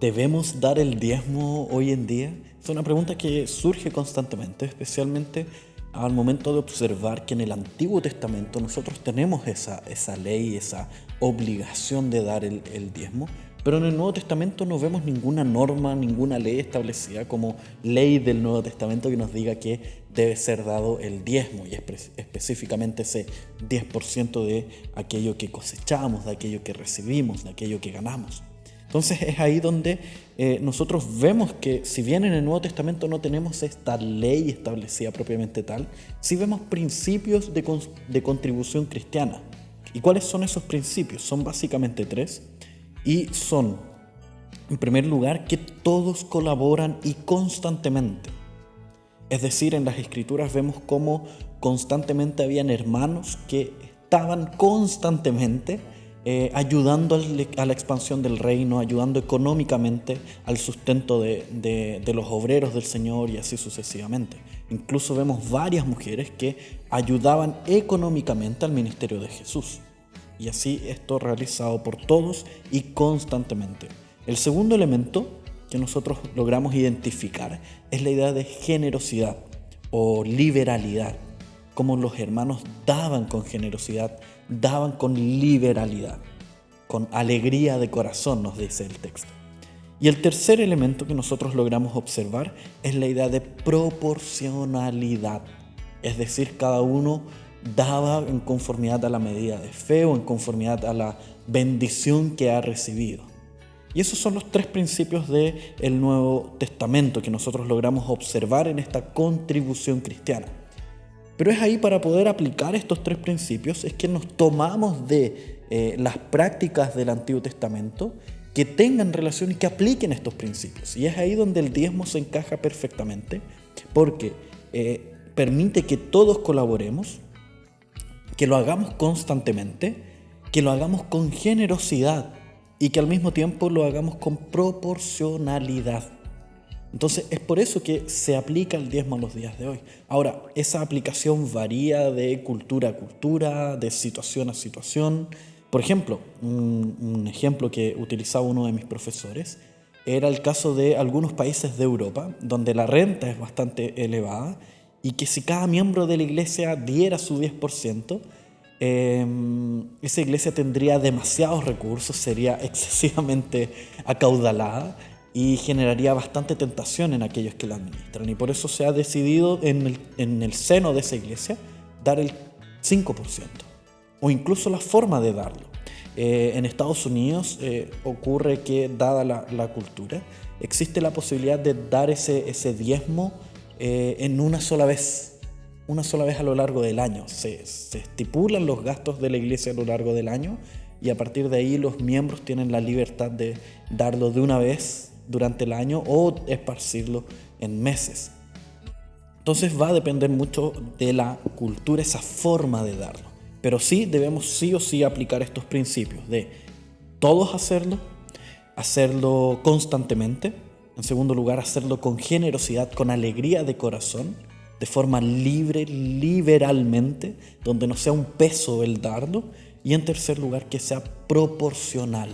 ¿Debemos dar el diezmo hoy en día? Es una pregunta que surge constantemente, especialmente al momento de observar que en el Antiguo Testamento nosotros tenemos esa ley, esa obligación de dar el diezmo, pero en el Nuevo Testamento no vemos ninguna norma, ninguna ley establecida como ley del Nuevo Testamento que nos diga que debe ser dado el diezmo, y específicamente ese 10% de aquello que cosechamos, de aquello que recibimos, de aquello que ganamos. Entonces es ahí donde nosotros vemos que si bien en el Nuevo Testamento no tenemos esta ley establecida propiamente tal, sí vemos principios de contribución cristiana. ¿Y cuáles son esos principios? Son básicamente tres y son, en primer lugar, que todos colaboran y constantemente. Es decir, en las Escrituras vemos cómo constantemente habían hermanos que estaban constantemente ayudando a la expansión del reino, ayudando económicamente al sustento de los obreros del Señor y así sucesivamente. Incluso vemos varias mujeres que ayudaban económicamente al ministerio de Jesús. Y así esto realizado por todos y constantemente. El segundo elemento que nosotros logramos identificar es la idea de generosidad o liberalidad. Como los hermanos daban con generosidad, daban con liberalidad, con alegría de corazón, nos dice el texto. Y el tercer elemento que nosotros logramos observar es la idea de proporcionalidad. Es decir, cada uno daba en conformidad a la medida de fe o en conformidad a la bendición que ha recibido. Y esos son los tres principios del Nuevo Testamento que nosotros logramos observar en esta contribución cristiana. Pero es ahí, para poder aplicar estos tres principios, es que nos tomamos de las prácticas del Antiguo Testamento que tengan relación y que apliquen estos principios. Y es ahí donde el diezmo se encaja perfectamente, porque permite que todos colaboremos, que lo hagamos constantemente, que lo hagamos con generosidad y que al mismo tiempo lo hagamos con proporcionalidad. Entonces es por eso que se aplica el diezmo a los días de hoy. Ahora, esa aplicación varía de cultura a cultura, de situación a situación. Por ejemplo, un ejemplo que utilizaba uno de mis profesores era el caso de algunos países de Europa, donde la renta es bastante elevada y que si cada miembro de la iglesia diera su 10%, esa iglesia tendría demasiados recursos, sería excesivamente acaudalada y generaría bastante tentación en aquellos que la administran. Y por eso se ha decidido en el seno de esa iglesia dar el 5%, o incluso la forma de darlo. En Estados Unidos ocurre que, dada la cultura, existe la posibilidad de dar ese diezmo en una sola vez a lo largo del año. Se estipulan los gastos de la iglesia a lo largo del año y a partir de ahí los miembros tienen la libertad de darlo de una vez durante el año o esparcirlo en meses. Entonces va a depender mucho de la cultura esa forma de darlo, pero sí debemos sí o sí aplicar estos principios de todos hacerlo constantemente. En segundo lugar, hacerlo con generosidad, con alegría de corazón, de forma libre, liberalmente, donde no sea un peso el darlo. Y en tercer lugar, que sea proporcional.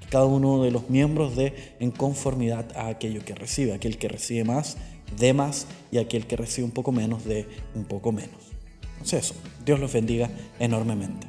Cada uno de los miembros dé en conformidad a aquello que recibe. Aquel que recibe más, dé más, y aquel que recibe un poco menos, dé un poco menos. Entonces eso, Dios los bendiga enormemente.